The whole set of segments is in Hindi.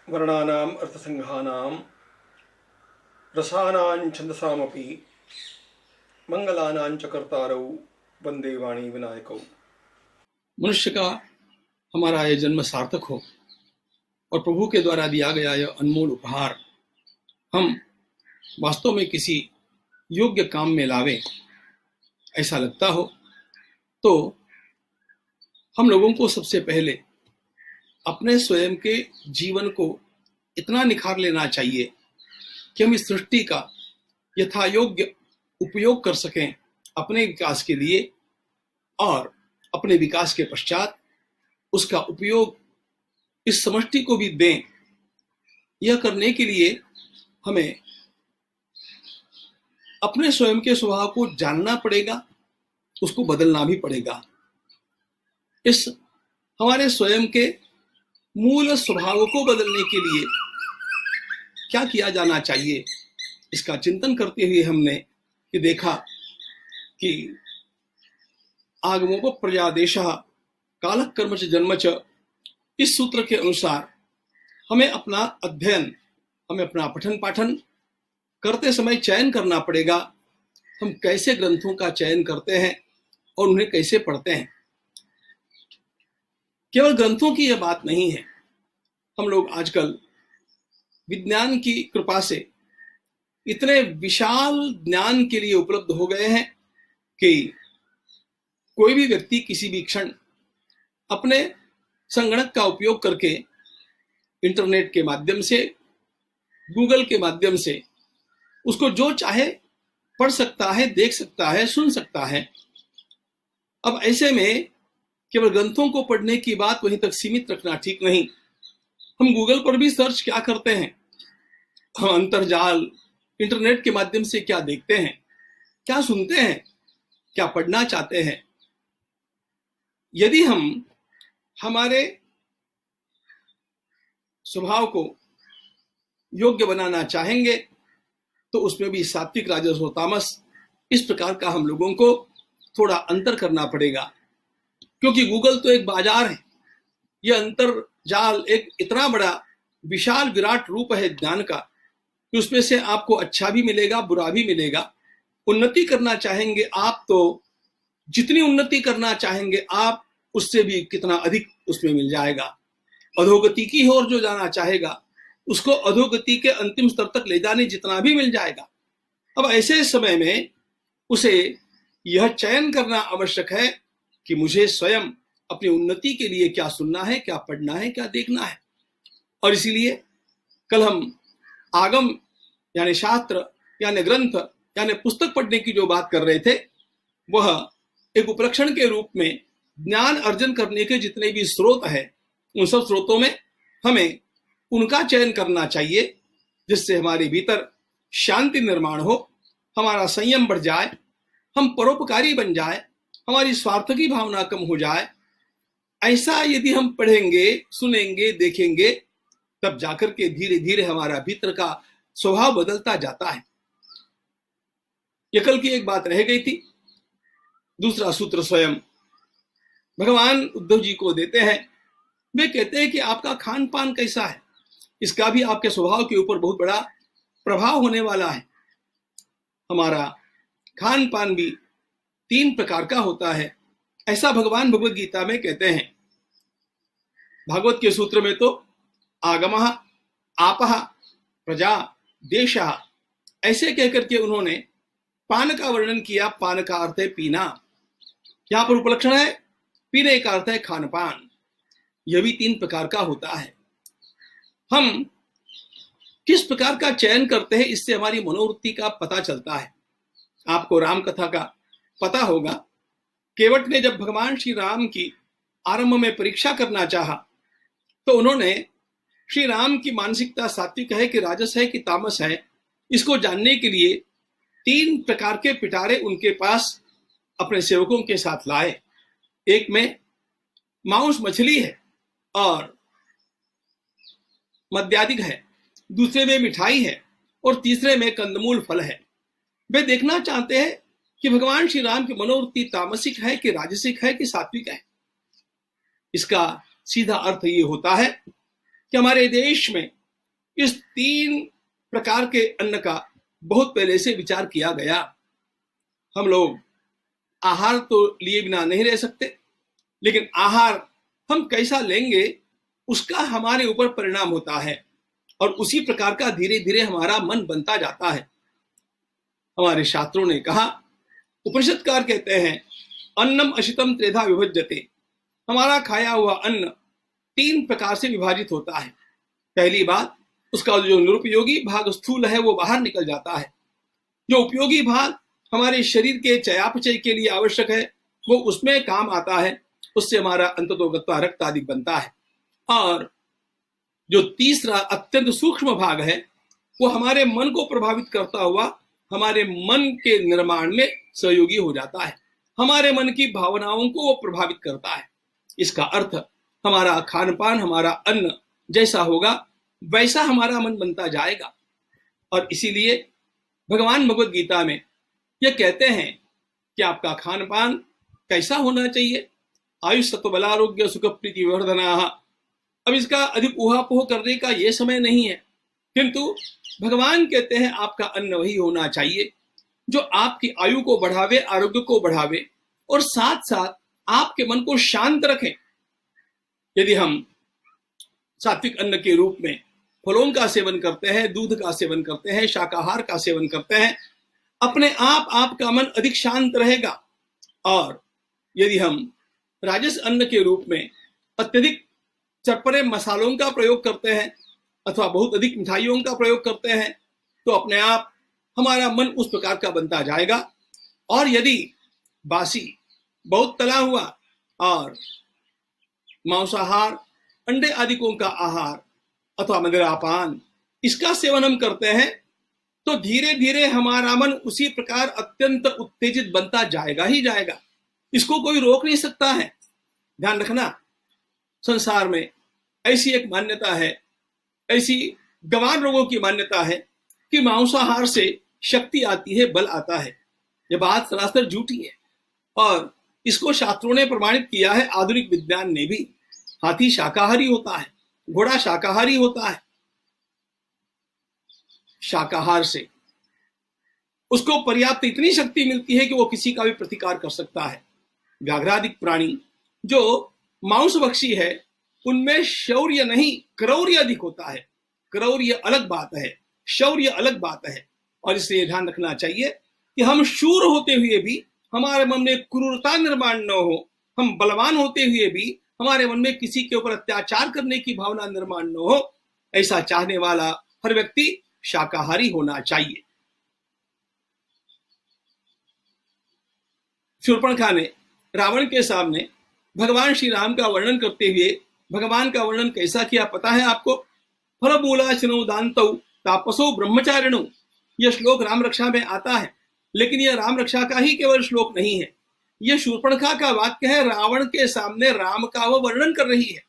वर्णानाम् अर्थसंघानां रसानां छंदसामपि मंगलानां च कर्तारौ वंदे वाणी विनायकौ। मनुष्य का हमारा यह जन्म सार्थक हो और प्रभु के द्वारा दिया गया यह अनमोल उपहार हम वास्तव में किसी योग्य काम में लावें, ऐसा लगता हो तो हम लोगों को सबसे पहले अपने स्वयं के जीवन को इतना निखार लेना चाहिए कि हम इस सृष्टि का यथा योग्य उपयोग कर सकें अपने विकास के लिए, और अपने विकास के पश्चात उसका उपयोग इस समष्टि को भी दें। यह करने के लिए हमें अपने स्वयं के स्वभाव को जानना पड़ेगा, उसको बदलना भी पड़ेगा। इस हमारे स्वयं के मूल स्वभाव को बदलने के लिए क्या किया जाना चाहिए, इसका चिंतन करते हुए हमने ये देखा कि आगमोप प्रजादेशः कालः कर्म च जन्म च, इस सूत्र के अनुसार हमें अपना अध्ययन, हमें अपना पठन पाठन करते समय चयन करना पड़ेगा। हम कैसे ग्रंथों का चयन करते हैं और उन्हें कैसे पढ़ते हैं। केवल ग्रंथों की यह बात नहीं है, हम लोग आजकल विज्ञान की कृपा से इतने विशाल ज्ञान के लिए उपलब्ध हो गए हैं कि कोई भी व्यक्ति किसी भी क्षण अपने संगणक का उपयोग करके इंटरनेट के माध्यम से, गूगल के माध्यम से उसको जो चाहे पढ़ सकता है, देख सकता है, सुन सकता है। अब ऐसे में केवल ग्रंथों को पढ़ने की बात वहीं तक सीमित रखना ठीक नहीं। हम गूगल पर भी सर्च क्या करते हैं, हम अंतर्जाल इंटरनेट के माध्यम से क्या देखते हैं, क्या सुनते हैं, क्या पढ़ना चाहते हैं। यदि हम हमारे स्वभाव को योग्य बनाना चाहेंगे तो उसमें भी सात्विक, राजस और तामस, इस प्रकार का हम लोगों को थोड़ा अंतर करना पड़ेगा। क्योंकि गूगल तो एक बाजार है, यह अंतरजाल एक इतना बड़ा विशाल विराट रूप है ज्ञान का कि उसमें से आपको अच्छा भी मिलेगा, बुरा भी मिलेगा। उन्नति करना चाहेंगे आप तो जितनी उन्नति करना चाहेंगे आप, उससे भी कितना अधिक उसमें मिल जाएगा। अधोगति की ओर जो जाना चाहेगा उसको अधोगति के अंतिम स्तर तक ले जाने जितना भी मिल जाएगा। अब ऐसे समय में उसे यह चयन करना आवश्यक है कि मुझे स्वयं अपनी उन्नति के लिए क्या सुनना है, क्या पढ़ना है, क्या देखना है। और इसीलिए कल हम आगम यानी शास्त्र यानी ग्रंथ यानी पुस्तक पढ़ने की जो बात कर रहे थे, वह एक उपलक्षण के रूप में ज्ञान अर्जन करने के जितने भी स्रोत हैं, उन सब स्रोतों में हमें उनका चयन करना चाहिए जिससे हमारे भीतर शांति निर्माण हो, हमारा संयम बढ़ जाए, हम परोपकारी बन जाए, हमारी स्वार्थ की भावना कम हो जाए। ऐसा यदि हम पढ़ेंगे, सुनेंगे, देखेंगे, तब जाकर के धीरे धीरे हमारा भीतर का स्वभाव बदलता जाता है। यह कल की एक बात रह गई थी। दूसरा सूत्र स्वयं भगवान उद्धव जी को देते हैं। वे कहते हैं कि आपका खान पान कैसा है, इसका भी आपके स्वभाव के ऊपर बहुत बड़ा प्रभाव होने वाला है। हमारा खान पान भी 3 प्रकार का होता है, ऐसा भगवान भगवद गीता में कहते हैं। भागवत के सूत्र में तो आगमः, आपः, प्रजा, देशः, ऐसे कहकर के उन्होंने पान का वर्णन किया। पान का अर्थ है पीना, यहां पर उपलक्षण है, पीने का अर्थ है खान पान। यह भी 3 प्रकार का होता है। हम किस प्रकार का चयन करते हैं, इससे हमारी मनोवृत्ति का पता चलता है। आपको राम कथा का पता होगा। केवट ने जब भगवान श्री राम की आरंभ में परीक्षा करना चाहा तो उन्होंने श्री राम की मानसिकता सात्विक है कि राजस है कि तामस है, इसको जानने के लिए 3 प्रकार के पिटारे उनके पास अपने सेवकों के साथ लाए। एक में मांस मछली है और मद्यादिक है, दूसरे में मिठाई है और तीसरे में कंदमूल फल है। वे देखना चाहते हैं कि भगवान श्री राम की मनोवृत्ति तामसिक है कि राजसिक है कि सात्विक है। इसका सीधा अर्थ ये होता है कि हमारे देश में इस 3 प्रकार के अन्न का बहुत पहले से विचार किया गया। हम लोग आहार तो लिए बिना नहीं रह सकते, लेकिन आहार हम कैसा लेंगे उसका हमारे ऊपर परिणाम होता है, और उसी प्रकार का धीरे धीरे हमारा मन बनता जाता है। हमारे शास्त्रों ने कहा, उपनिषदकार कहते हैं, अन्नम अशितम त्रेधा विभज्यते। हमारा खाया हुआ अन्न 3 प्रकार से विभाजित होता है। पहली बात, उसका जो निरुपयोगी भाग स्थूल है वो बाहर निकल जाता है। जो उपयोगी भाग हमारे शरीर के चयापचय के लिए आवश्यक है वो उसमें काम आता है, उससे हमारा अंततोगत्वा रक्त आदि बनता है। और जो तीसरा अत्यंत सूक्ष्म भाग है वो हमारे मन को प्रभावित करता हुआ हमारे मन के निर्माण में सहयोगी हो जाता है, हमारे मन की भावनाओं को वो प्रभावित करता है। इसका अर्थ हमारा खान पान, हमारा अन्न जैसा होगा वैसा हमारा मन बनता जाएगा। और इसीलिए भगवान भगवद गीता में यह कहते हैं कि आपका खान पान कैसा होना चाहिए। आयुष सत्व बलारोग्य सुख प्रीति विवर्धना। अब इसका अधिक ऊहापोह करने का यह समय नहीं है, किंतु भगवान कहते हैं आपका अन्न वही होना चाहिए जो आपकी आयु को बढ़ावे, आरोग्य को बढ़ावे और साथ साथ आपके मन को शांत रखें। यदि हम सात्विक अन्न के रूप में फलों का सेवन करते हैं, दूध का सेवन करते हैं, शाकाहार का सेवन करते हैं, अपने आप आपका मन अधिक शांत रहेगा। और यदि हम राजस अन्न के रूप में अत्यधिक चटपटे मसालों का प्रयोग करते हैं अथवा बहुत अधिक मिठाइयों का प्रयोग करते हैं तो अपने आप हमारा मन उस प्रकार का बनता जाएगा। और यदि बासी, बहुत तला हुआ और मांसाहार, अंडे आदिकों का आहार अथवा मदिरापान इसका सेवन हम करते हैं तो धीरे धीरे हमारा मन उसी प्रकार अत्यंत उत्तेजित बनता जाएगा ही जाएगा। इसको कोई रोक नहीं सकता है। ध्यान रखना, संसार में ऐसी एक मान्यता है, ऐसी गंवार लोगों की मान्यता है कि मांसाहार से शक्ति आती है, बल आता है। यह बात सरासर झूठी है और इसको शास्त्रों ने प्रमाणित किया है, आधुनिक विज्ञान ने भी। हाथी शाकाहारी होता है, घोड़ा शाकाहारी होता है। शाकाहार से उसको पर्याप्त इतनी शक्ति मिलती है कि वो किसी का भी प्रतिकार कर सकता है। व्याघ्रादिक प्राणी जो मांसभक्षी है उनमें शौर्य नहीं, क्रौर्य अधिक होता है। क्रौर्य अलग बात है, शौर्य अलग बात है। और इसलिए ध्यान रखना चाहिए कि हम शूर होते हुए भी हमारे मन में क्रूरता निर्माण न हो, हम बलवान होते हुए भी हमारे मन में किसी के ऊपर अत्याचार करने की भावना निर्माण न हो। ऐसा चाहने वाला हर व्यक्ति शाकाहारी होना चाहिए। शूर्पणखा ने रावण के सामने भगवान श्री राम का वर्णन करते हुए भगवान का वर्णन कैसा किया पता है आपको? फलमूलाशिनो दान्तौ तापसो ब्रह्मचारिणो। यह श्लोक राम रक्षा में आता है, लेकिन यह राम रक्षा का ही केवल श्लोक नहीं है, यह शूर्पणखा का वाक्य है। रावण के सामने राम का वह वर्णन कर रही है।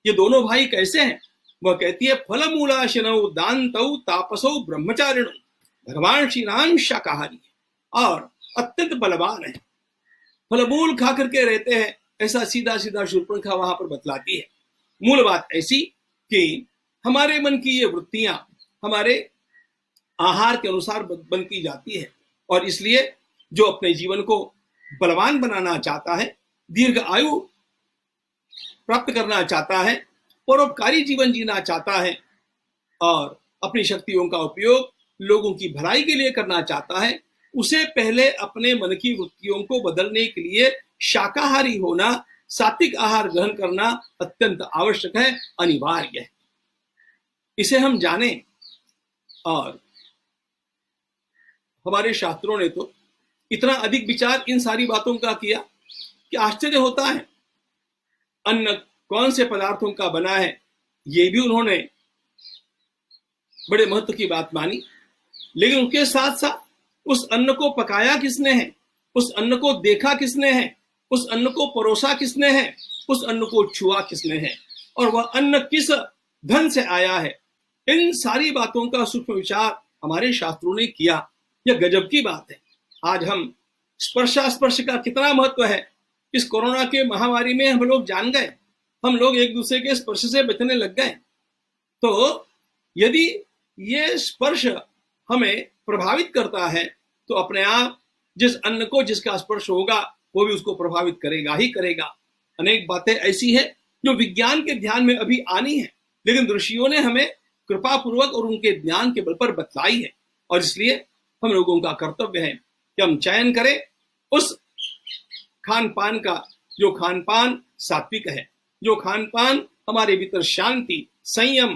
ये दोनों भाई कैसे हैं? वह कहती है फलमूलाशिनो दान्तौ तापसो ब्रह्मचारिणो। भगवान श्री राम शाकाहारी है और अत्यंत बलवान है, फलमूल खा करके रहते हैं, ऐसा सीधा सीधा शूर्पणखा वहां पर बतलाती है। मूल बात ऐसी कि हमारे मन की ये वृत्तियां हमारे आहार के अनुसार बनती जाती है और इसलिए जो अपने जीवन को बलवान बनाना चाहता है, दीर्घ आयु प्राप्त करना चाहता है, परोपकारी जीवन जीना चाहता है और अपनी शक्तियों का उपयोग लोगों की भलाई के लिए करना चाहता है, उसे पहले अपने मन की वृत्तियों को बदलने के लिए शाकाहारी होना, सात्विक आहार ग्रहण करना अत्यंत आवश्यक है, अनिवार्य है। इसे हम जाने। और हमारे शास्त्रों ने तो इतना अधिक विचार इन सारी बातों का किया कि आश्चर्य होता है। अन्न कौन से पदार्थों का बना है ये भी उन्होंने बड़े महत्व की बात मानी, लेकिन उसके साथ साथ उस अन्न को पकाया किसने है, उस अन्न को देखा किसने है, उस अन्न को परोसा किसने है, उस अन्न को छुआ किसने है और वह अन्न किस धन से आया है, इन सारी बातों का सूक्ष्म विचार हमारे शास्त्रों ने किया। यह गजब की बात है। आज हम स्पर्शास्पर्श का कितना महत्व है इस कोरोना के महामारी में हम लोग जान गए। हम लोग एक दूसरे के स्पर्श से बचने लग गए। तो यदि ये स्पर्श हमें प्रभावित करता है तो अपने आप जिस अन्न को जिसका स्पर्श होगा वो भी उसको प्रभावित करेगा ही करेगा। अनेक बातें ऐसी है जो विज्ञान के ध्यान में अभी आनी है, लेकिन ऋषियों ने हमें कृपा पूर्वक और उनके ज्ञान के बल पर बतलाई है, और इसलिए हम लोगों का कर्तव्य है कि हम चयन करें उस खान पान का जो खान पान सात्विक है, जो खान पान हमारे भीतर शांति, संयम,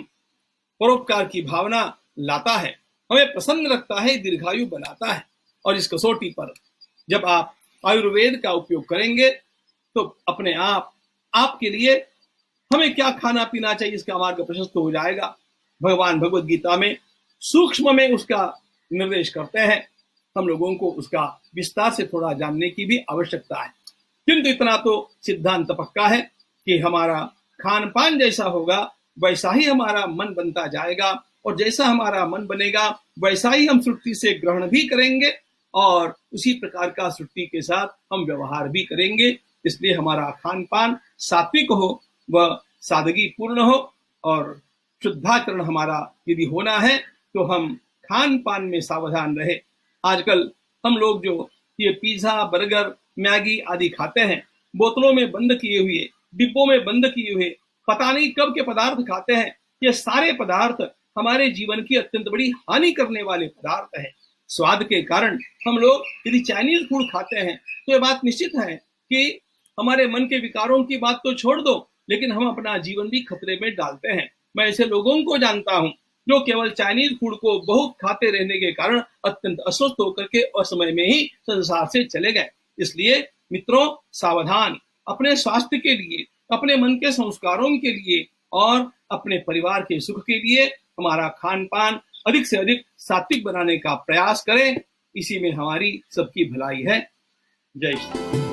परोपकार की भावना लाता है, हमें प्रसन्न रखता है, दीर्घायु बनाता है। और इस कसौटी पर जब आप आयुर्वेद का उपयोग करेंगे तो अपने आप आपके लिए हमें क्या खाना पीना चाहिए इसका मार्ग प्रशस्त हो जाएगा। भगवान भगवत गीता में सूक्ष्म में उसका निर्देश करते हैं, हम लोगों को उसका विस्तार से थोड़ा जानने की भी आवश्यकता है। किंतु इतना तो सिद्धांत पक्का है कि हमारा खान पान जैसा होगा वैसा ही हमारा मन बनता जाएगा, और जैसा हमारा मन बनेगा वैसा ही हम सृष्टि से ग्रहण भी करेंगे और उसी प्रकार का सृष्टि के साथ हम व्यवहार भी करेंगे। इसलिए हमारा खान पान सात्विक हो, वह सादगी पूर्ण हो, और शुद्धाचरण हमारा यदि होना है तो हम खान पान में सावधान रहे। आजकल हम लोग जो ये पिज्जा, बर्गर, मैगी आदि खाते हैं, बोतलों में बंद किए हुए, डिब्बों में बंद किए हुए, पता नहीं कब के पदार्थ खाते हैं। ये सारे पदार्थ हमारे जीवन की अत्यंत बड़ी हानि करने वाले पदार्थ हैं। स्वाद के कारण हम लोग यदि चाइनीज फूड खाते हैं तो ये बात निश्चित है कि हमारे मन के विकारों की बात तो छोड़ दो, लेकिन हम अपना जीवन भी खतरे में डालते हैं। मैं ऐसे लोगों को जानता हूं जो केवल चाइनीज फूड को बहुत खाते रहने के कारण अत्यंत अस्वस्थ होकर के असमय में ही संसार से चले गए। इसलिए मित्रों, सावधान, अपने स्वास्थ्य के लिए, अपने मन के संस्कारों के लिए और अपने परिवार के सुख के लिए हमारा खान पान अधिक से अधिक सात्विक बनाने का प्रयास करें। इसी में हमारी सबकी भलाई है। जय श्री राम।